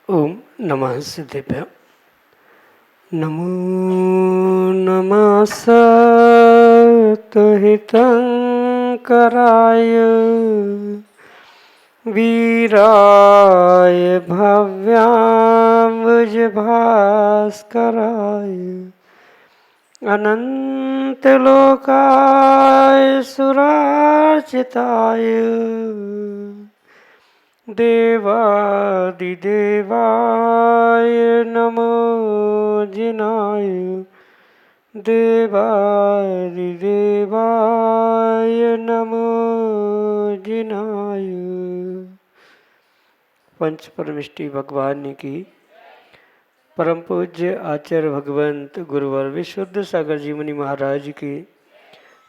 ओम नमः सिद्धेभ्य। नमो नमः सत्तहितंकराय वीराय भव्याम्बुजभास्कराय अनंतलोकाय सुरार्चिताय देवादिदेवाय नमो जिनाय देवादिदेवाय नमो जिनाय। पंच परमिष्टि भगवान की परम पूज्य आचार्य भगवंत गुरुवर विशुद्ध सागर जी मुनि महाराज की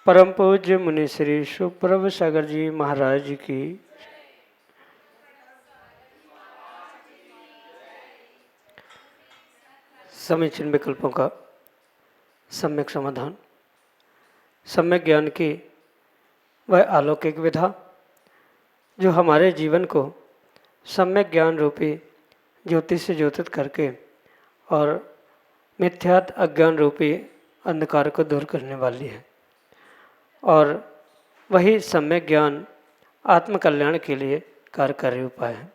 परम पूज्य मुनि श्री सुप्रभ सागर जी महाराज की समीचीन विकल्पों का सम्यक समाधान। सम्यक ज्ञान की वह अलौकिक विधा जो हमारे जीवन को सम्यक ज्ञान रूपी ज्योति से ज्योतित करके और मिथ्यात अज्ञान रूपी अंधकार को दूर करने वाली है, और वही सम्यक ज्ञान आत्मकल्याण के लिए कार्यकारी उपाय है।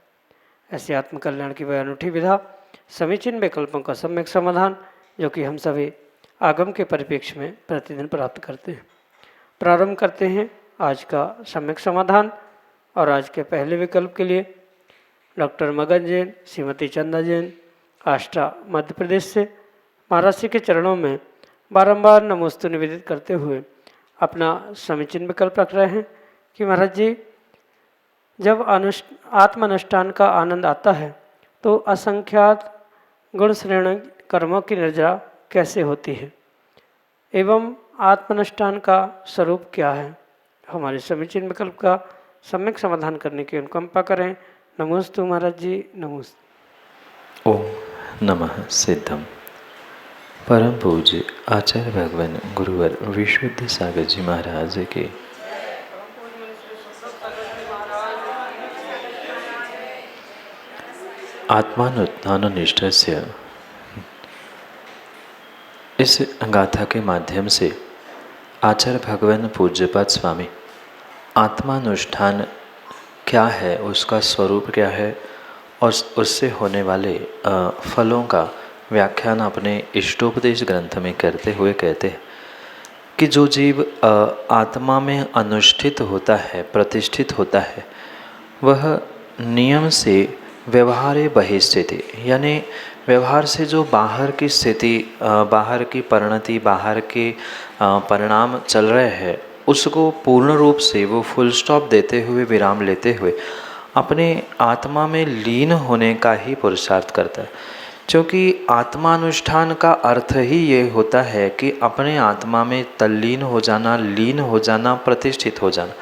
ऐसे आत्मकल्याण की वह अनूठी विधा समीचीन विकल्पों का सम्यक समाधान जो कि हम सभी आगम के परिप्रेक्ष्य में प्रतिदिन प्राप्त करते हैं। प्रारंभ करते हैं आज का सम्यक समाधान। और आज के पहले विकल्प के लिए डॉक्टर मगन जैन, श्रीमती चंदा जैन, आष्टा मध्य प्रदेश से महाराज जी के चरणों में बारंबार नमोस्तु निवेदित करते हुए अपना समीचीन विकल्प रख रहे हैं कि महाराज जी, जब आत्मानुष्ठान का आनंद आता है तो असंख्यात गुण श्रेणी कर्मों की निर्जरा कैसे होती है एवं आत्मानुष्ठान का स्वरूप क्या है। हमारे समीचीन विकल्प का सम्यक समाधान करने की अनुकंपा करें। नमोस्तु महाराज जी, नमोस्तु। ओम नमः सिद्धम। परम पूज्य आचार्य भगवान गुरुवर विशुद्ध सागर जी महाराज के आत्मानुष्ठाननिष्ठस्य इस गाथा के माध्यम से आचार्य भगवान पूज्यपाद स्वामी आत्मानुष्ठान क्या है, उसका स्वरूप क्या है और उससे होने वाले फलों का व्याख्यान अपने इष्टोपदेश ग्रंथ में करते हुए कहते हैं कि जो जीव आत्मा में अनुष्ठित होता है, प्रतिष्ठित होता है, वह नियम से व्यवहारे बहिस्थिति यानी व्यवहार से जो बाहर की स्थिति, बाहर की परिणति, बाहर के परिणाम चल रहे हैं, उसको पूर्ण रूप से वो फुल स्टॉप देते हुए, विराम लेते हुए अपने आत्मा में लीन होने का ही पुरुषार्थ करता है। क्योंकि आत्मानुष्ठान का अर्थ ही ये होता है कि अपने आत्मा में तल्लीन हो जाना, लीन हो जाना, प्रतिष्ठित हो जाना।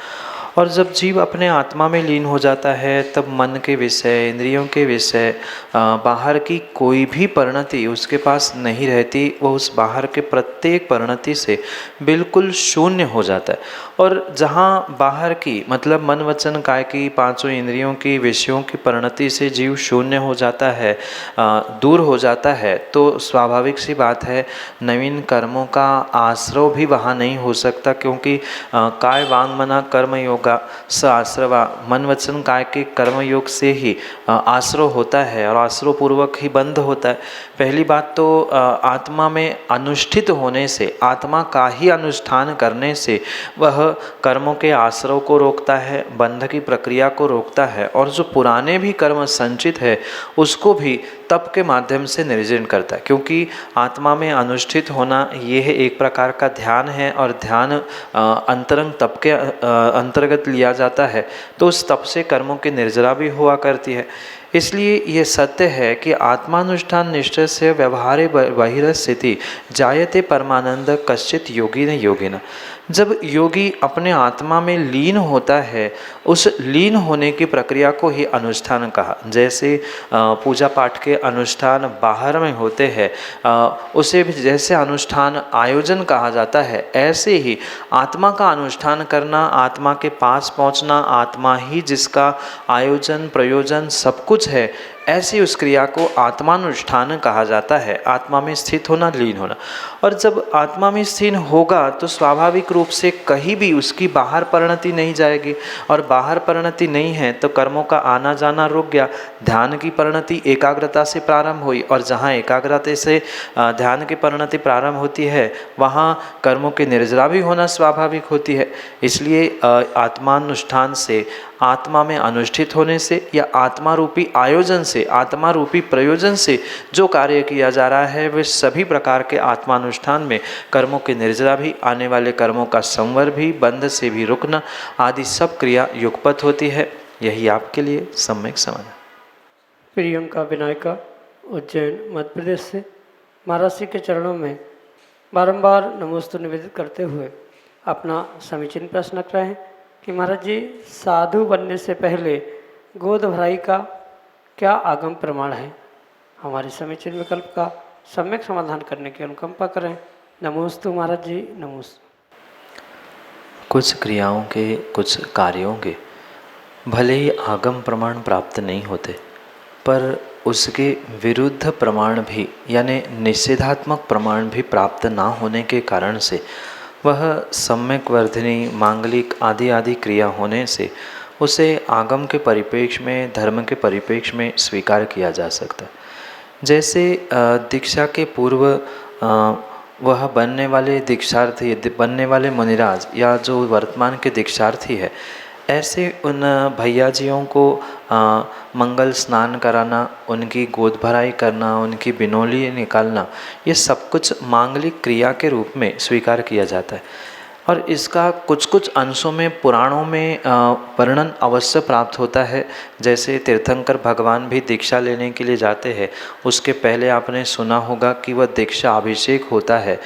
और जब जीव अपने आत्मा में लीन हो जाता है तब मन के विषय, इंद्रियों के विषय, बाहर की कोई भी परिणति उसके पास नहीं रहती। वो उस बाहर के प्रत्येक परिणति से बिल्कुल शून्य हो जाता है। और जहाँ बाहर की मतलब मन वचन काय की पांचों इंद्रियों की विषयों की परिणति से जीव शून्य हो जाता है, दूर हो जाता है, तो स्वाभाविक सी बात है नवीन कर्मों का आश्रव भी वहाँ नहीं हो सकता। क्योंकि काय वांग मना कर्म योगा स आश्रवा, मन वचन काय के कर्म योग से ही आश्रव होता है और आश्रव पूर्वक ही बंध होता है। पहली बात तो आत्मा में अनुष्ठित होने से, आत्मा का ही अनुष्ठान करने से वह कर्मों के आश्रव को रोकता है, बंध की प्रक्रिया को रोकता है, और जो पुराने भी कर्म संचित है उसको भी तप के माध्यम से निर्जन करता है, क्योंकि आत्मा में अनुष्ठित होना यह एक प्रकार का ध्यान है और ध्यान अंतरंग तप के अंतर्गत लिया जाता है, तो उस तप से कर्मों की निर्जरा भी हुआ करती है। इसलिए ये सत्य है कि आत्मानुष्ठान निष्ठा से व्यवहारे बहिरस्थिति जायते परमानंद कश्चित योगिन योगिना। जब योगी अपने आत्मा में लीन होता है, उस लीन होने की प्रक्रिया को ही अनुष्ठान कहा। जैसे पूजा पाठ के अनुष्ठान बाहर में होते हैं, उसे भी जैसे अनुष्ठान आयोजन कहा जाता है, ऐसे ही आत्मा का अनुष्ठान करना, आत्मा के पास पहुंचना, आत्मा ही जिसका आयोजन प्रयोजन सब कुछ है, ऐसी उस क्रिया को आत्मानुष्ठान कहा जाता है। आत्मा में स्थित होना, लीन होना। और जब आत्मा में स्थित होगा तो स्वाभाविक रूप से कहीं भी उसकी बाहर परिणति नहीं जाएगी, और बाहर परिणति नहीं है तो कर्मों का आना जाना रुक गया। ध्यान की परिणति एकाग्रता से प्रारंभ हुई, और जहाँ एकाग्रता से ध्यान की परिणति प्रारंभ होती है वहाँ कर्मों की निर्जरा भी होना स्वाभाविक होती है। इसलिए आत्मानुष्ठान से, आत्मा में अनुष्ठित होने से या आत्मा रूपी आयोजन से, आत्मा रूपी प्रयोजन से जो कार्य किया जा रहा है, वे सभी प्रकार के आत्मानुष्ठान में कर्मों की निर्जरा भी, आने वाले कर्मों का संवर भी, बंध से भी रुकना आदि सब क्रिया युगपत होती है। यही आपके लिए सम्यक समाधान। प्रियंका विनायका उज्जैन मध्य प्रदेश से महाराज जी के चरणों में बारंबार नमोस्तु निवेदित करते हुए अपना समीचीन प्रश्न रख रहे हैं कि महाराज जी, साधु बनने से पहले गोद भराई का क्या आगम प्रमाण है? हमारे समीचीन विकल्प का सम्यक समाधान करने की अनुकंपा करें। नमोस्तु महाराज जी, नमोस्तु। कुछ क्रियाओं के, कुछ कार्यों के भले ही आगम प्रमाण प्राप्त नहीं होते, पर उसके विरुद्ध प्रमाण भी, यानी निषेधात्मक प्रमाण भी प्राप्त ना होने के कारण से वह सम्यक वर्धिनी, मांगलिक आदि आदि क्रिया होने से उसे आगम के परिप्रेक्ष्य में, धर्म के परिप्रेक्ष्य में स्वीकार किया जा सकता है। जैसे दीक्षा के पूर्व वह बनने वाले दीक्षार्थी, बनने वाले मुनिराज या जो वर्तमान के दीक्षार्थी है, ऐसे उन भैयाजियों को मंगल स्नान कराना, उनकी गोद भराई करना, उनकी बिनौली निकालना, ये सब कुछ मांगलिक क्रिया के रूप में स्वीकार किया जाता है। और इसका कुछ कुछ अंशों में, पुराणों में वर्णन अवश्य प्राप्त होता है। जैसे तीर्थंकर भगवान भी दीक्षा लेने के लिए जाते हैं, उसके पहले आपने सुना होगा कि वह दीक्षा अभिषेक होता है।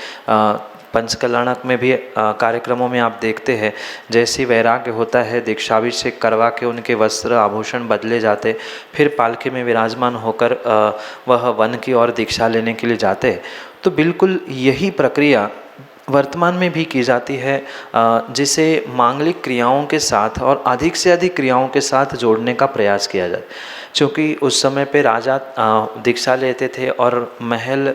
पंचकल्याणक में भी कार्यक्रमों में आप देखते हैं, जैसे वैराग्य होता है, दीक्षाभिषेक करवा के उनके वस्त्र आभूषण बदले जाते, फिर पालकी में विराजमान होकर वह वन की ओर दीक्षा लेने के लिए जाते हैं। तो बिल्कुल यही प्रक्रिया वर्तमान में भी की जाती है, जिसे मांगलिक क्रियाओं के साथ और अधिक से अधिक क्रियाओं के साथ जोड़ने का प्रयास किया जाए। क्योंकि उस समय पे राजा दीक्षा लेते थे और महल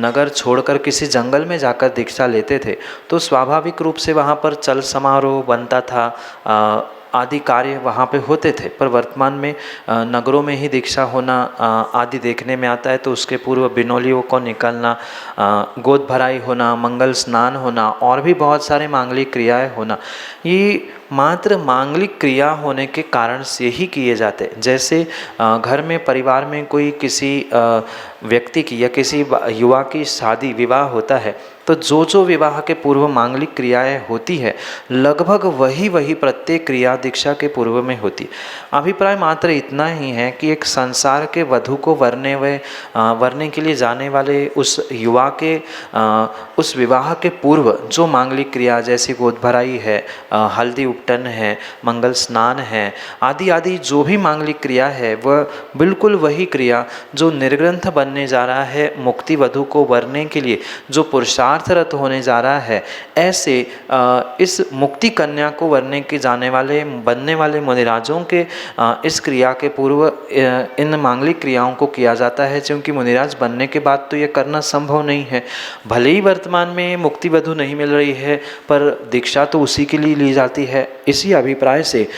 नगर छोड़कर किसी जंगल में जाकर दीक्षा लेते थे, तो स्वाभाविक रूप से वहाँ पर चल समारोह बनता था, आदि कार्य वहाँ पे होते थे। पर वर्तमान में नगरों में ही दीक्षा होना आदि देखने में आता है। तो उसके पूर्व बिनौलियों को निकालना, गोद भराई होना, मंगल स्नान होना और भी बहुत सारे मांगलिक क्रियाएं होना, ये मात्र मांगलिक क्रिया होने के कारण से ही किए जाते। जैसे घर में, परिवार में कोई किसी व्यक्ति की या किसी युवा की शादी विवाह होता है, तो जो जो विवाह के पूर्व मांगलिक क्रियाएं होती है, लगभग वही प्रत्येक क्रिया दीक्षा के पूर्व में होती। अभिप्राय मात्र इतना ही है कि एक संसार के वधू को वरने के लिए जाने वाले उस युवा के उस विवाह के पूर्व जो मांगलिक क्रिया, जैसे गोद भराई है, हल्दी उपटन है, मंगल स्नान है, आदि आदि जो भी मांगलिक क्रिया है, वह बिल्कुल वही क्रिया जो निर्ग्रंथ बनने जा रहा है, मुक्ति वधू को वरने के लिए जो पुरुषार्थरत होने जा रहा है, ऐसे इस मुक्ति कन्या को वरने के बनने वाले मुनिराजों के इस क्रिया के पूर्व इन मांगलिक क्रियाओं को किया जाता है। क्योंकि मुनिराज बनने के बाद तो ये करना संभव नहीं है। भले ही वर्तमान में मुक्ति वधू नहीं मिल रही है, पर दीक्षा तो उसी के लिए ली जाती है। इसी अभिप्राय से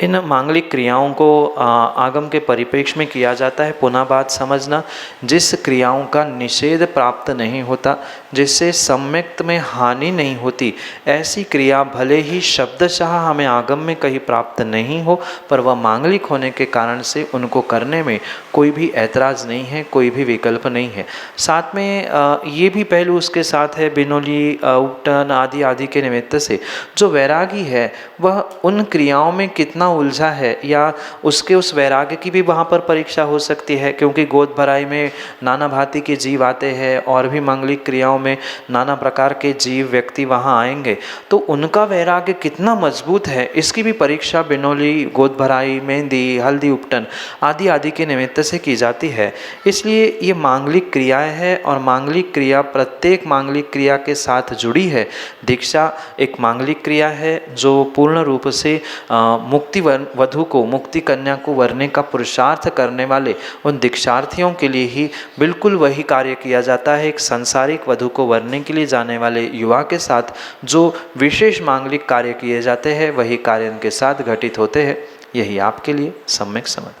इन मांगलिक क्रियाओं को आगम के परिप्रेक्ष्य में किया जाता है। पुनः बात समझना, जिस क्रियाओं का निषेध प्राप्त नहीं होता, जिससे सम्यक्त में हानि नहीं होती, ऐसी क्रिया भले ही शब्दशः हमें आगम में कहीं प्राप्त नहीं हो, पर वह मांगलिक होने के कारण से उनको करने में कोई भी ऐतराज़ नहीं है, कोई भी विकल्प नहीं है। साथ में ये भी पहलू उसके साथ है, बिनोली, उपटन आदि आदि के निमित्त से जो वैरागी है वह उन क्रियाओं में कितना उलझा है, या उसके उस वैराग्य की भी वहाँ पर परीक्षा हो सकती है, क्योंकि गोद भराई में नाना भांति के जीव आते हैं और भी मांगलिक क्रियाओं में नाना प्रकार के जीव व्यक्ति वहाँ आएंगे, तो उनका वैराग्य कितना मजबूत है इसकी भी परीक्षा बिनोली, गोद भराई, मेहंदी, हल्दी, उपटन आदि आदि के निमित्त से की जाती है। इसलिए ये मांगलिक क्रियाएं हैं और मांगलिक क्रिया प्रत्येक मांगलिक क्रिया के साथ जुड़ी है। दीक्षा एक मांगलिक क्रिया है जो पूर्ण रूप से मुक्ति वधु को, मुक्ति कन्या को वरने का पुरुषार्थ करने वाले उन दीक्षार्थियों के लिए ही बिल्कुल वही कार्य किया जाता है। एक सांसारिक वधु को वरने के लिए जाने वाले युवा के साथ जो विशेष मांगलिक कार्य किए जाते हैं वही कार्य उनके साथ घटित होते हैं। यही आपके लिए सम्यक समझ।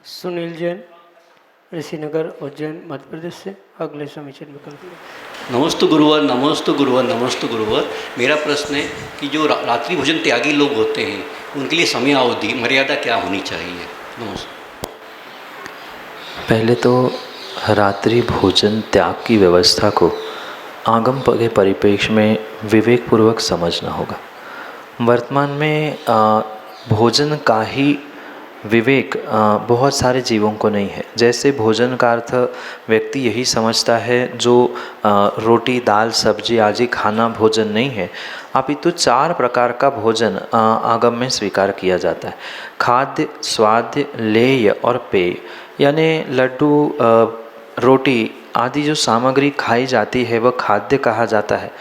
सुनील जैन, ऋषिनगर, उज्जैन, मध्य प्रदेश से अगले समीचीन विकल्प। नमस्तु गुरुवर, नमस्तु गुरुवर, नमस्तु गुरुवर। मेरा प्रश्न है कि जो रात्रि भोजन त्यागी लोग होते हैं उनके लिए समय अवधि मर्यादा क्या होनी चाहिए? नमस्ते। पहले तो रात्रि भोजन त्याग की व्यवस्था को आगम के परिप्रेक्ष्य में विवेकपूर्वक समझना होगा। वर्तमान में भोजन का ही विवेक बहुत सारे जीवों को नहीं है। जैसे भोजन का अर्थ व्यक्ति यही समझता है जो रोटी, दाल, सब्जी आदि खाना भोजन नहीं है, अपितु 4 प्रकार का भोजन आगम में स्वीकार किया जाता है। खाद्य, स्वाद्य, लेय और पेय। यानी लड्डू, रोटी आदि जो सामग्री खाई जाती है वह खाद्य कहा जाता है।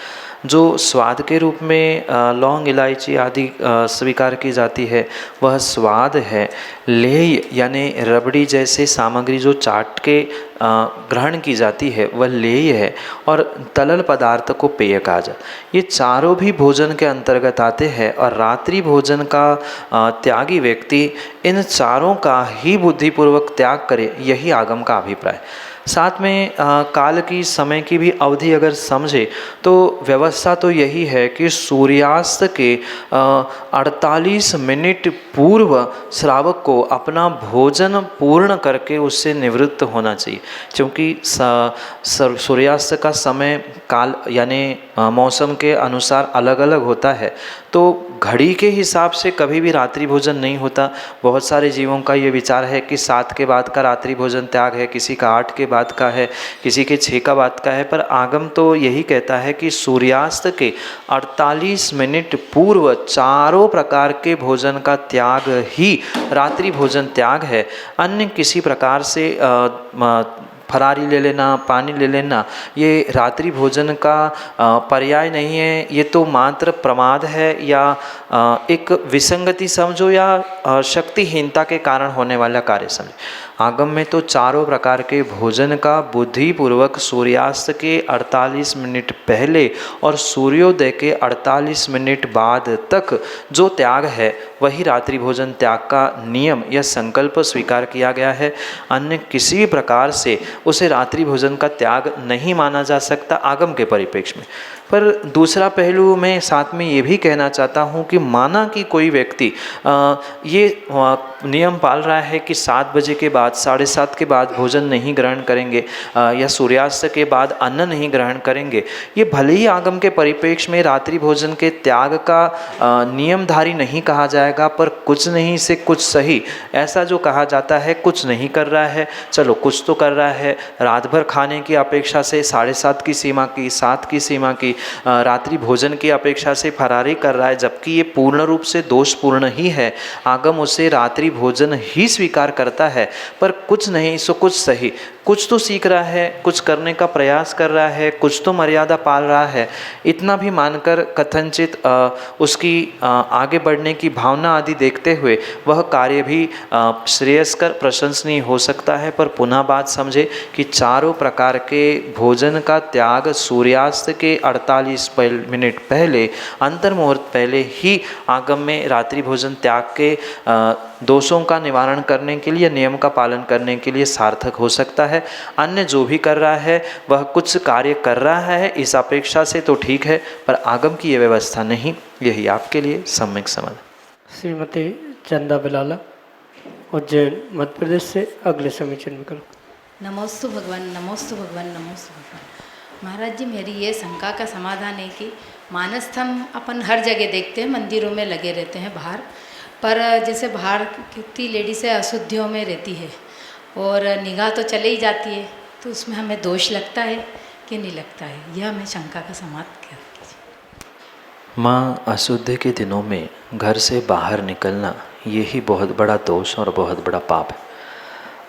जो स्वाद के रूप में लौंग, इलायची आदि स्वीकार की जाती है वह स्वाद है। लेय यानी रबड़ी जैसे सामग्री जो चाट के ग्रहण की जाती है वह लेय है। और तरल पदार्थ को पेय कहा जाता है। ये चारों भी भोजन के अंतर्गत आते हैं और रात्रि भोजन का त्यागी व्यक्ति इन चारों का ही बुद्धिपूर्वक त्याग करे, यही आगम का अभिप्राय। साथ में काल की, समय की भी अवधि अगर समझे तो व्यवस्था तो यही है कि सूर्यास्त के 48 मिनट पूर्व श्रावक को अपना भोजन पूर्ण करके उससे निवृत्त होना चाहिए। क्योंकि सूर्यास्त का समय काल यानी मौसम के अनुसार अलग अलग होता है, तो घड़ी के हिसाब से कभी भी रात्रि भोजन नहीं होता। बहुत सारे जीवों का ये विचार है कि 7 के बाद का रात्रि भोजन त्याग है, किसी का 8 के बाद का है, किसी के 6 का बाद का है, पर आगम तो यही कहता है कि सूर्यास्त के 48 मिनट पूर्व चारों प्रकार के भोजन का त्याग ही रात्रि भोजन त्याग है। अन्य किसी प्रकार से फरारी ले लेना, पानी ले लेना, ये रात्रि भोजन का पर्याय नहीं है। ये तो मात्र प्रमाद है या एक विसंगति समझो या शक्तिहीनता के कारण होने वाला कार्य समझो। आगम में तो चारों प्रकार के भोजन का बुद्धिपूर्वक सूर्यास्त के 48 मिनट पहले और सूर्योदय के 48 मिनट बाद तक जो त्याग है वही रात्रि भोजन त्याग का नियम या संकल्प स्वीकार किया गया है। अन्य किसी भी प्रकार से उसे रात्रि भोजन का त्याग नहीं माना जा सकता आगम के परिप्रेक्ष्य में। पर दूसरा पहलू मैं साथ में ये भी कहना चाहता हूँ कि माना कि कोई व्यक्ति ये नियम पाल रहा है कि 7 बजे के बाद, 7:30 के बाद भोजन नहीं ग्रहण करेंगे या सूर्यास्त के बाद अन्न नहीं ग्रहण करेंगे, ये भले ही आगम के परिप्रेक्ष्य में रात्रि भोजन के त्याग का नियमधारी नहीं कहा जाएगा, पर कुछ नहीं से कुछ सही ऐसा जो कहा जाता है, कुछ नहीं कर रहा है, चलो कुछ तो कर रहा है। रात भर खाने की अपेक्षा से 7:30 की सीमा की, 7 की सीमा की, रात्रि भोजन की अपेक्षा से फरारी कर रहा है, जबकि ये पूर्ण रूप से दोषपूर्ण ही है। आगम उसे रात्रि भोजन ही स्वीकार करता है, पर कुछ नहीं सो कुछ सही, कुछ तो सीख रहा है, कुछ करने का प्रयास कर रहा है, कुछ तो मर्यादा पाल रहा है। इतना भी मानकर कथनचित उसकी आगे बढ़ने की भावना आदि देखते हुए वह कार्य भी श्रेयस्कर, प्रशंसनीय हो सकता है। पर पुनः बात समझे कि चारों प्रकार के भोजन का त्याग सूर्यास्त के 48 45 मिनट पहले, अंतर मुहूर्त पहले ही आगम में रात्रि भोजन त्याग के दोषों का निवारण करने के लिए, नियम का पालन करने के लिए सार्थक हो सकता है। अन्य जो भी कर रहा है वह कुछ कार्य कर रहा है इस अपेक्षा से तो ठीक है, पर आगम की ये व्यवस्था नहीं। यही आपके लिए सम्यक समाधान। श्रीमती चंदा बिलाला, उज्जैन मध्य प्रदेश से अगले समीचीन विकल्प। नमोस्तु भगवान, नमोस्तु भगवान, नमोस्तु भगवान। महाराज जी, मेरी ये शंका का समाधान है कि मानस हम अपन हर जगह देखते हैं, मंदिरों में लगे रहते हैं बाहर, पर जैसे बाहर कितनी लेडीज़ें अशुद्धियों में रहती है और निगाह तो चले ही जाती है, तो उसमें हमें दोष लगता है कि नहीं लगता है? यह हमें शंका का समाधान क्या कीजिए। माँ, अशुद्धि के दिनों में घर से बाहर निकलना यही बहुत बड़ा दोष और बहुत बड़ा पाप है।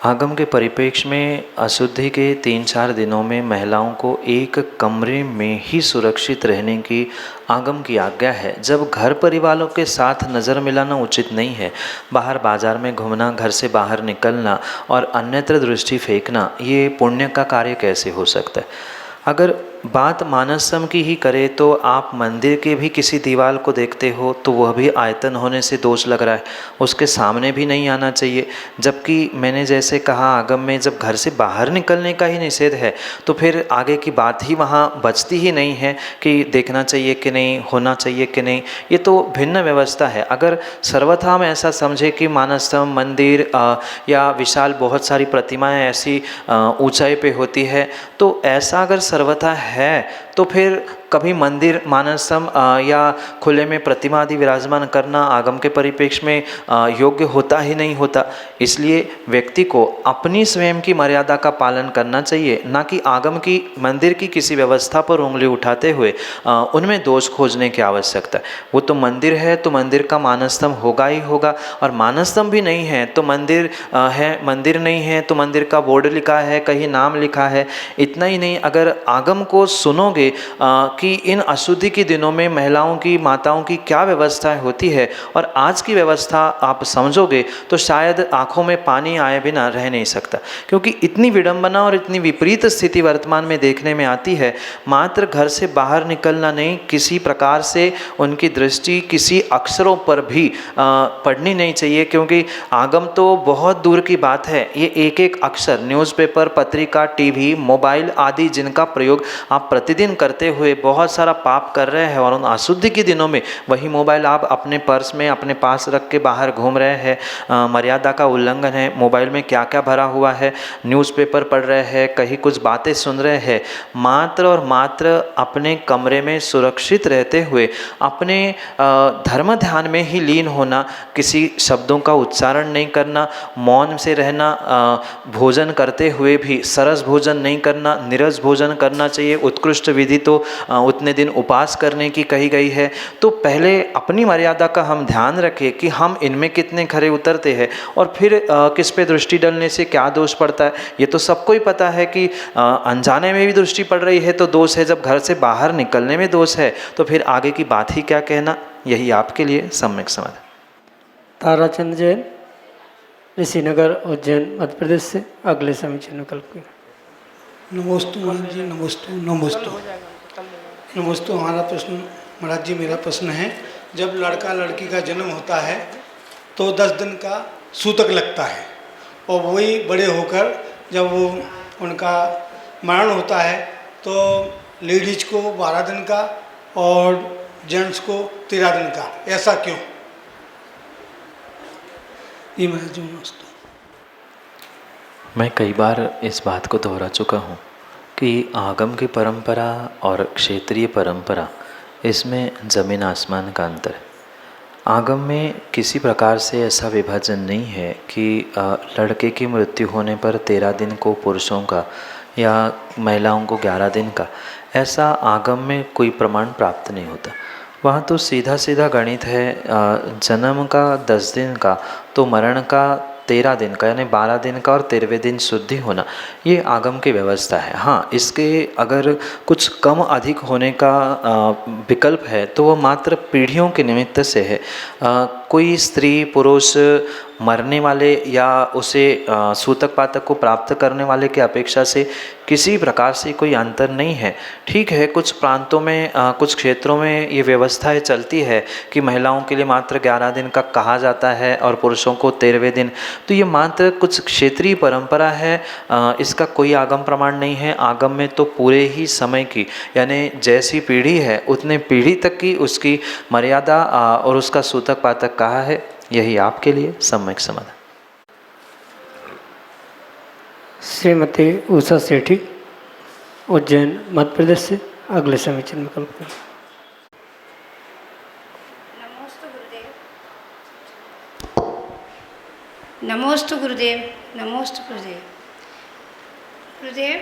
आगम के परिप्रेक्ष्य में अशुद्धि के 3-4 दिनों में महिलाओं को एक कमरे में ही सुरक्षित रहने की आगम की आज्ञा है। जब घर परिवारों के साथ नज़र मिलाना उचित नहीं है, बाहर बाजार में घूमना, घर से बाहर निकलना और अन्यत्र दृष्टि फेंकना, ये पुण्य का कार्य कैसे हो सकता है? अगर बात मानसम की ही करें तो आप मंदिर के भी किसी दीवार को देखते हो तो वह भी आयतन होने से दोष लग रहा है, उसके सामने भी नहीं आना चाहिए। जबकि मैंने जैसे कहा, आगम में जब घर से बाहर निकलने का ही निषेध है तो फिर आगे की बात ही वहाँ बचती ही नहीं है कि देखना चाहिए कि नहीं, होना चाहिए कि नहीं। ये तो भिन्न व्यवस्था है। अगर सर्वथा हम ऐसा समझे कि मानसम मंदिर या विशाल बहुत सारी प्रतिमाएँ ऐसी ऊंचाई पे होती है, तो ऐसा अगर सर्वथा है तो फिर कभी मंदिर मानसम या खुले में प्रतिमा आदि विराजमान करना आगम के परिप्रेक्ष्य में योग्य होता ही नहीं होता। इसलिए व्यक्ति को अपनी स्वयं की मर्यादा का पालन करना चाहिए, ना कि आगम की मंदिर की किसी व्यवस्था पर उंगली उठाते हुए उनमें दोष खोजने की आवश्यकता है। वो तो मंदिर है तो मंदिर का मानसतम होगा ही होगा, और मानसतम भी नहीं है तो मंदिर है, मंदिर नहीं है तो मंदिर का बोर्ड लिखा है, कहीं नाम लिखा है। इतना ही नहीं, अगर आगम को सुनोगे कि इन अशुद्धि के दिनों में महिलाओं की, माताओं की क्या व्यवस्था होती है और आज की व्यवस्था आप समझोगे तो शायद आंखों में पानी आए बिना रह नहीं सकता, क्योंकि इतनी विडंबना और इतनी विपरीत स्थिति वर्तमान में देखने में आती है। मात्र घर से बाहर निकलना नहीं, किसी प्रकार से उनकी दृष्टि किसी अक्षरों पर भी पड़नी नहीं चाहिए, क्योंकि आगम तो बहुत दूर की बात है। ये एक एक अक्षर, न्यूज़पेपर, पत्रिका, टीवी, मोबाइल आदि जिनका प्रयोग आप प्रतिदिन करते हुए बहुत सारा पाप कर रहे हैं, और उन अशुद्धि के दिनों में वही मोबाइल आप अपने पर्स में अपने पास रख के बाहर घूम रहे हैं। मर्यादा का उल्लंघन है। मोबाइल में क्या क्या भरा हुआ है, न्यूज़पेपर पढ़ रहे हैं, कहीं कुछ बातें सुन रहे हैं। मात्र और मात्र अपने कमरे में सुरक्षित रहते हुए अपने धर्म ध्यान में ही लीन होना, किसी शब्दों का उच्चारण नहीं करना, मौन से रहना, भोजन करते हुए भी सरस भोजन नहीं करना, नीरस भोजन करना चाहिए। उत्कृष्ट विधि तो उतने दिन उपास करने की कही गई है। तो पहले अपनी मर्यादा का हम ध्यान रखें कि हम इनमें कितने खरे उतरते हैं, और फिर किस पे दृष्टि डालने से क्या दोष पड़ता है। ये तो सबको ही पता है कि अनजाने में भी दृष्टि पड़ रही है तो दोष है, जब घर से बाहर निकलने में दोष है तो फिर आगे की बात ही क्या कहना। यही आपके लिए सम्यक समाधान। ताराचंद जैन, ऋषिनगर, उज्जैन मध्य प्रदेश से अगले समीचीन विकल्प की। नमोस्तु महाराज जी, नमोस्तु नमोस्तु नमोस्तु। हमारा प्रश्न महाराज जी, मेरा प्रश्न है, जब लड़का लड़की का जन्म होता है तो 10 दिन का सूतक लगता है, और वही बड़े होकर जब वो उनका मरण होता है तो लेडीज को 12 दिन का और जेंट्स को 13 दिन का, ऐसा क्यों? ये महाराज जी नमोस्तु। मैं कई बार इस बात को दोहरा चुका हूँ कि आगम की परंपरा और क्षेत्रीय परंपरा, इसमें ज़मीन आसमान का अंतर है। आगम में किसी प्रकार से ऐसा विभाजन नहीं है कि लड़के की मृत्यु होने पर 13 दिन को पुरुषों का या महिलाओं को 11 दिन का, ऐसा आगम में कोई प्रमाण प्राप्त नहीं होता। वहाँ तो सीधा सीधा गणित है। जन्म का 10 दिन का तो मरण का 13 दिन का, यानी 12 दिन का और 13वें दिन शुद्धि होना, ये आगम की व्यवस्था है। हाँ, इसके अगर कुछ कम अधिक होने का विकल्प है तो वह मात्र पीढ़ियों के निमित्त से है। कोई स्त्री पुरुष मरने वाले या उसे सूतक पातक को प्राप्त करने वाले की अपेक्षा से किसी प्रकार से कोई अंतर नहीं है। ठीक है, कुछ प्रांतों में कुछ क्षेत्रों में ये व्यवस्थाएं चलती है कि महिलाओं के लिए मात्र 11 दिन का कहा जाता है और पुरुषों को 13वें दिन। तो ये मात्र कुछ क्षेत्रीय परंपरा है, इसका कोई आगम प्रमाण नहीं है। आगम में तो पूरे ही समय की, यानी जैसी पीढ़ी है उतने पीढ़ी तक की उसकी मर्यादा और उसका सूतक पातक कहा है। यही आपके लिए सम्यक समाधान। श्रीमती उषा सेठी, उज्जैन मध्य प्रदेश से अगले समीचीन विकल्प करें। नमोस्तु गुरुदेव। नमोस्तु गुरुदेव। नमोस्तु गुरुदेव। गुरुदेव,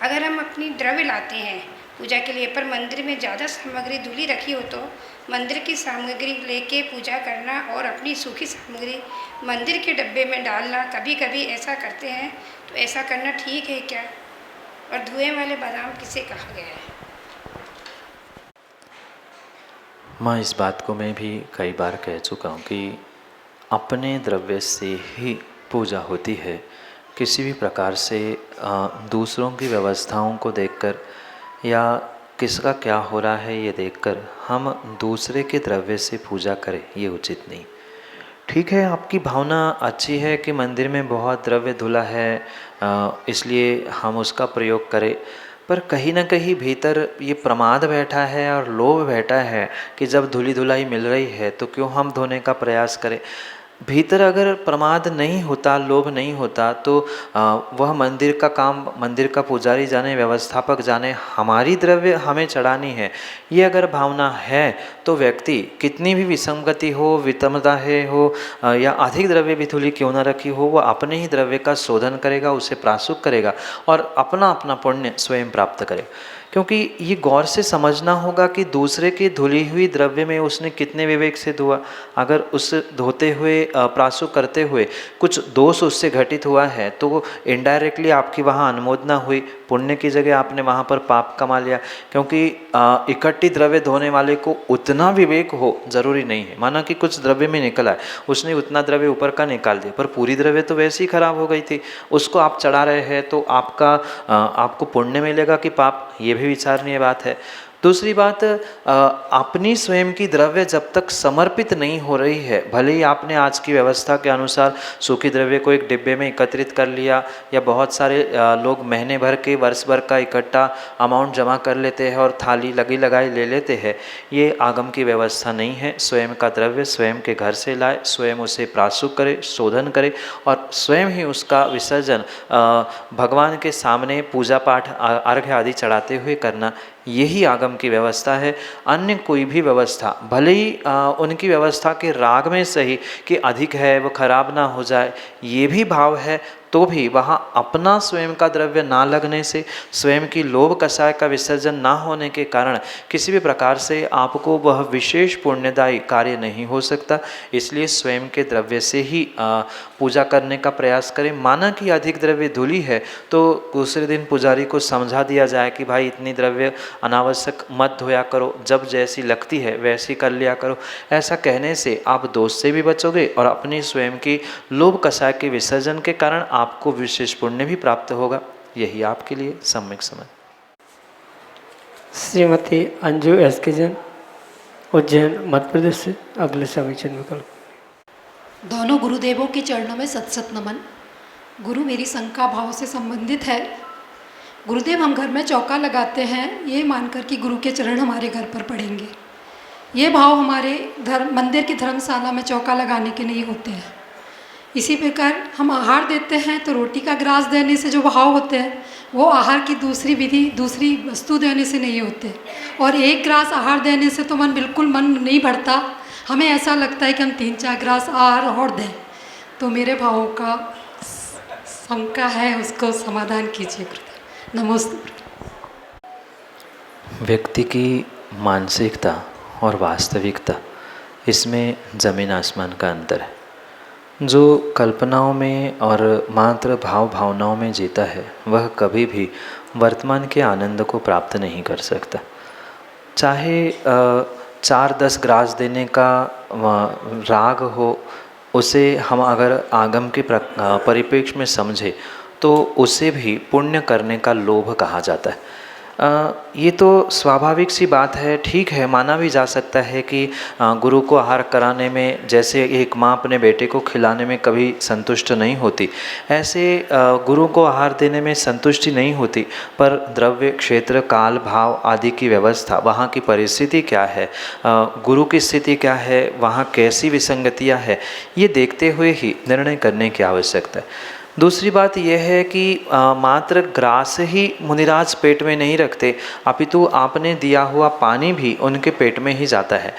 अगर हम अपनी द्रव्य लाते हैं पूजा के लिए, पर मंदिर में ज़्यादा सामग्री धुली रखी हो तो मंदिर की सामग्री लेके पूजा करना और अपनी सूखी सामग्री मंदिर के डब्बे में डालना, कभी कभी ऐसा करते हैं, तो ऐसा करना ठीक है क्या? और धुएं वाले बादाम किसे कहा गया है? माँ, इस बात को मैं भी कई बार कह चुका हूँ कि अपने द्रव्य से ही पूजा होती है। किसी भी प्रकार से दूसरों की व्यवस्थाओं को देखकर या किसका क्या हो रहा है ये देखकर हम दूसरे के द्रव्य से पूजा करें, ये उचित नहीं। ठीक है, आपकी भावना अच्छी है कि मंदिर में बहुत द्रव्य धुला है इसलिए हम उसका प्रयोग करें, पर कहीं ना कहीं भीतर ये प्रमाद बैठा है और लोभ बैठा है कि जब धुली धुलाई मिल रही है तो क्यों हम धोने का प्रयास करें। भीतर अगर प्रमाद नहीं होता, लोभ नहीं होता, तो वह मंदिर का काम मंदिर का पुजारी जाने, व्यवस्थापक जाने, हमारी द्रव्य हमें चढ़ानी है, ये अगर भावना है तो व्यक्ति कितनी भी विसंगति हो, विषमता हो या अधिक द्रव्य भी धूलि क्यों न रखी हो, वह अपने ही द्रव्य का शोधन करेगा, उसे प्राशुक करेगा और अपना अपना पुण्य स्वयं प्राप्त करेगा। क्योंकि ये गौर से समझना होगा कि दूसरे की धुली हुई द्रव्य में उसने कितने विवेक से धोआ। अगर उस धोते हुए प्राशुक करते हुए कुछ दोष उससे घटित हुआ है तो इनडायरेक्टली आपकी वहाँ अनुमोदना हुई, पुण्य की जगह आपने वहाँ पर पाप कमा लिया। क्योंकि इकट्ठी द्रव्य धोने वाले को उतना विवेक हो जरूरी नहीं है। माना कि कुछ द्रव्य में निकला है, उसने उतना द्रव्य ऊपर का निकाल दिया, पर पूरी द्रव्य तो वैसे ही खराब हो गई थी, उसको आप चढ़ा रहे हैं तो आपको पुण्य मिलेगा कि पाप, ये भी विचारणीय बात है। दूसरी बात, अपनी स्वयं की द्रव्य जब तक समर्पित नहीं हो रही है, भले ही आपने आज की व्यवस्था के अनुसार सूखी द्रव्य को एक डिब्बे में एकत्रित कर लिया या बहुत सारे लोग महीने भर के वर्ष भर का इकट्ठा अमाउंट जमा कर लेते हैं और थाली लगी लगाई ले लेते हैं, ये आगम की व्यवस्था नहीं है। स्वयं का द्रव्य स्वयं के घर से लाए, स्वयं उसे प्राशुक करे, शोधन करे और स्वयं ही उसका विसर्जन भगवान के सामने पूजा पाठ अर्घ्य आदि चढ़ाते हुए करना, यही आगम की व्यवस्था है। अन्य कोई भी व्यवस्था, भले ही उनकी व्यवस्था के राग में सही कि अधिक है वो खराब ना हो जाए, ये भी भाव है, तो भी वहाँ अपना स्वयं का द्रव्य ना लगने से, स्वयं की लोभ कषाय का विसर्जन ना होने के कारण किसी भी प्रकार से आपको वह विशेष पुण्यदायी कार्य नहीं हो सकता। इसलिए स्वयं के द्रव्य से ही पूजा करने का प्रयास करें। माना कि अधिक द्रव्य धूली है तो दूसरे दिन पुजारी को समझा दिया जाए कि भाई इतनी द्रव्य अनावश्यक मत धोया करो, जब जैसी लगती है वैसी कर लिया करो। ऐसा कहने से आप दोष से भी बचोगे और अपनी स्वयं की लोभ कषाय के विसर्जन के कारण आपको विशेष पुण्य भी प्राप्त होगा। यही आपके लिए सम्यक समझ। श्रीमती अंजू एस के जैन, उज्जैन मध्य प्रदेश से अगले समीचीन विकल्प। दोनों गुरुदेवों के चरणों में सत सत नमन। गुरु, मेरी शंका भाव से संबंधित है। गुरुदेव, हम घर में चौका लगाते हैं ये मानकर कि गुरु के चरण हमारे घर पर पड़ेंगे। ये भाव हमारे मंदिर की धर्मशाला में चौका लगाने के नहीं होते हैं। इसी प्रकार हम आहार देते हैं तो रोटी का ग्रास देने से जो भाव होते हैं वो आहार की दूसरी विधि, दूसरी वस्तु देने से नहीं होते। और एक ग्रास आहार देने से तो बिल्कुल मन नहीं भरता, हमें ऐसा लगता है कि हम 3-4 ग्रास आहार और दें। तो मेरे भावों का शंका है, उसको समाधान कीजिए गुरुदेव। नमस्ते। व्यक्ति की मानसिकता और वास्तविकता, इसमें ज़मीन आसमान का अंतर है। जो कल्पनाओं में और मात्र भाव भावनाओं में जीता है वह कभी भी वर्तमान के आनंद को प्राप्त नहीं कर सकता। 4-10 ग्रास देने का राग हो, उसे हम अगर आगम के परिप्रेक्ष्य में समझे तो उसे भी पुण्य करने का लोभ कहा जाता है। ये तो स्वाभाविक सी बात है, ठीक है, माना भी जा सकता है कि गुरु को आहार कराने में जैसे एक माँ अपने बेटे को खिलाने में कभी संतुष्ट नहीं होती, ऐसे गुरु को आहार देने में संतुष्टि नहीं होती, पर द्रव्य, क्षेत्र, काल, भाव आदि की व्यवस्था, वहाँ की परिस्थिति क्या है, गुरु की स्थिति क्या है, वहाँ कैसी विसंगतियाँ है, ये देखते हुए ही निर्णय करने की आवश्यकता है। दूसरी बात यह है कि मात्र ग्रास ही मुनिराज पेट में नहीं रखते, अपितु आपने दिया हुआ पानी भी उनके पेट में ही जाता है।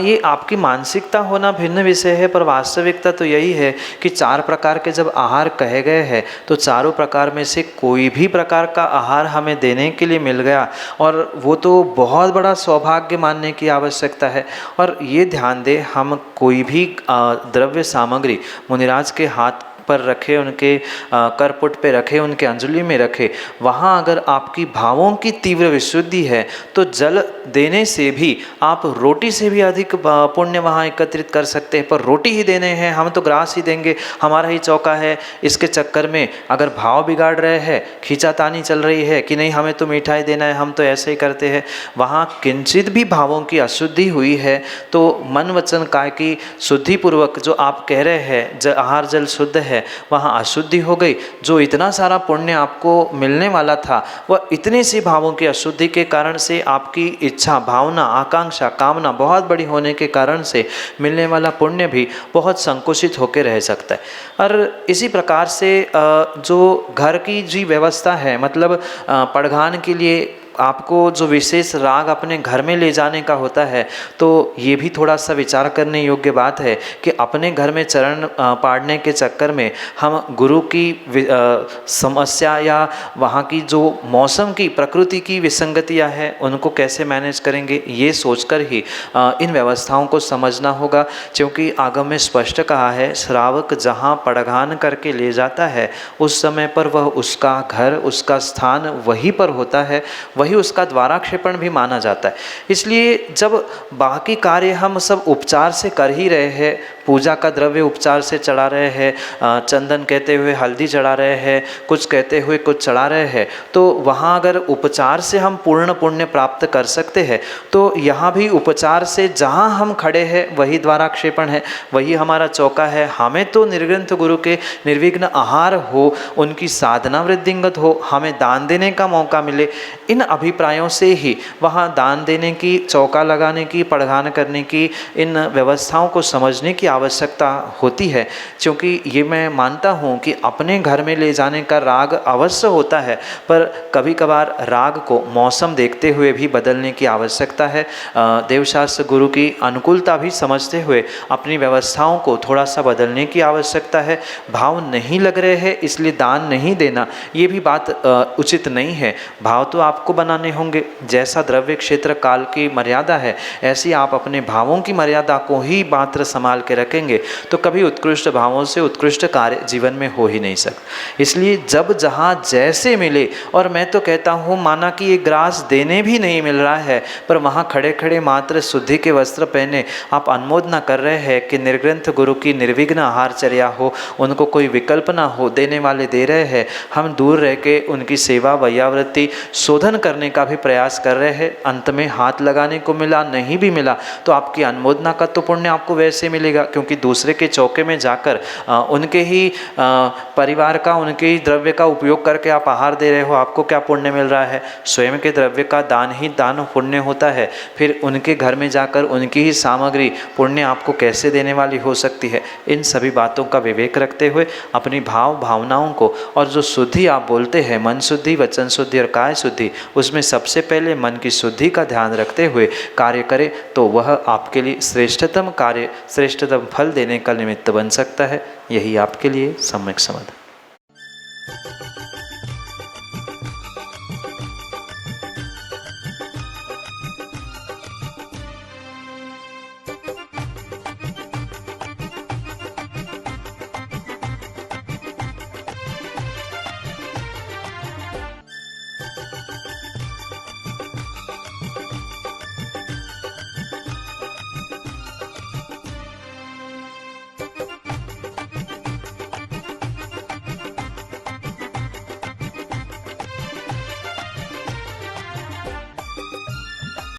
ये आपकी मानसिकता होना भिन्न विषय है, पर वास्तविकता तो यही है कि 4 प्रकार के जब आहार कहे गए हैं तो चारों प्रकार में से कोई भी प्रकार का आहार हमें देने के लिए मिल गया, और वो तो बहुत बड़ा सौभाग्य मानने की आवश्यकता है। और ये ध्यान दें, हम कोई भी द्रव्य सामग्री मुनिराज के हाथ पर रखे, उनके करपुट पे रखे, उनके अंजलि में रखे, वहाँ अगर आपकी भावों की तीव्र विशुद्धि है तो जल देने से भी आप रोटी से भी अधिक पुण्य वहाँ एकत्रित कर सकते हैं। पर रोटी ही देने हैं, हम तो ग्रास ही देंगे, हमारा ही चौका है, इसके चक्कर में अगर भाव बिगाड़ रहे हैं, खींचातानी चल रही है कि नहीं हमें तो मिठाई देना है, हम तो ऐसे ही करते हैं, वहाँ किंचित भी भावों की अशुद्धि हुई है तो मन वचन काय की शुद्धिपूर्वक जो आप कह रहे हैं आहार जल शुद्ध है, वहाँ अशुद्धि हो गई। जो इतना सारा पुण्य आपको मिलने वाला था वह इतने सी भावों की अशुद्धि के कारण से, आपकी इच्छा, भावना, आकांक्षा, कामना बहुत बड़ी होने के कारण से मिलने वाला पुण्य भी बहुत संकुचित होकर रह सकता है। और इसी प्रकार से जो घर की जी व्यवस्था है, मतलब पड़घान के लिए आपको जो विशेष राग अपने घर में ले जाने का होता है, तो ये भी थोड़ा सा विचार करने योग्य बात है कि अपने घर में चरण पाड़ने के चक्कर में हम गुरु की समस्या या वहाँ की जो मौसम की, प्रकृति की विसंगतियाँ हैं, उनको कैसे मैनेज करेंगे, ये सोचकर ही इन व्यवस्थाओं को समझना होगा। क्योंकि आगम में स्पष्ट कहा है, श्रावक जहाँ पड़घान करके ले जाता है उस समय पर वह उसका घर, उसका स्थान वहीं पर होता है, वही उसका द्वाराक्षेपण भी माना जाता है। इसलिए जब बाकी कार्य हम सब उपचार से कर ही रहे हैं, पूजा का द्रव्य उपचार से चढ़ा रहे हैं, चंदन कहते हुए हल्दी चढ़ा रहे हैं, कुछ कहते हुए कुछ चढ़ा रहे हैं, तो वहाँ अगर उपचार से हम पूर्ण पुण्य प्राप्त कर सकते हैं तो यहाँ भी उपचार से जहाँ हम खड़े हैं वही द्वाराक्षेपण है, वही हमारा चौका है। हमें तो निर्ग्रंथ गुरु के निर्विघ्न आहार हो, उनकी साधना वृद्धिंगत हो, हमें दान देने का मौका मिले, इन अभिप्रायों से ही वहाँ दान देने की, चौका लगाने की, पड़घान करने की, इन व्यवस्थाओं को समझने की आवश्यकता होती है। क्योंकि ये मैं मानता हूँ कि अपने घर में ले जाने का राग अवश्य होता है, पर कभी कभार राग को मौसम देखते हुए भी बदलने की आवश्यकता है। देवशास्त्र गुरु की अनुकूलता भी समझते हुए अपनी व्यवस्थाओं को थोड़ा सा बदलने की आवश्यकता है। भाव नहीं लग रहे हैं इसलिए दान नहीं देना, ये भी बात उचित नहीं है। भाव तो आपको बनाने होंगे, जैसा द्रव्य, क्षेत्र, काल की मर्यादा है, ऐसी आप अपने भावों की मर्यादा को ही मात्र संभाल के रखेंगे तो कभी उत्कृष्ट भावों से उत्कृष्ट कार्य जीवन में हो ही नहीं सकता। इसलिए जब जहाँ जैसे मिले, और मैं तो कहता हूँ माना कि ये ग्रास देने भी नहीं मिल रहा है, पर वहाँ खड़े खड़े मात्र शुद्धि के वस्त्र पहने आप अनुमोदना कर रहे हैं कि निर्ग्रंथ गुरु की निर्विघ्न आहारचर्या हो, उनको कोई विकल्प ना हो, देने वाले दे रहे हैं, हम दूर रह के उनकी सेवा, वैयावृत्ति, शोधन करने का भी प्रयास कर रहे हैं। अंत में हाथ लगाने को मिला, नहीं भी मिला तो आपकी अनुमोदना का तो पुण्य आपको वैसे मिलेगा, क्योंकि दूसरे के चौके में जाकर उनके ही परिवार का, उनके ही द्रव्य का उपयोग करके आप आहार दे रहे हो, आपको क्या पुण्य मिल रहा है? स्वयं के द्रव्य का दान ही दान पुण्य होता है, फिर उनके घर में जाकर उनकी ही सामग्री पुण्य आपको कैसे देने वाली हो सकती है? इन सभी बातों का विवेक रखते हुए अपनी भावनाओं को, और जो शुद्धि आप बोलते हैं, मन शुद्धि, वचन शुद्धि और काय शुद्धि, उसमें सबसे पहले मन की शुद्धि का ध्यान रखते हुए कार्य करें तो वह आपके लिए श्रेष्ठतम कार्य, श्रेष्ठतम फल देने का निमित्त बन सकता है। यही आपके लिए सम्यक समाधान।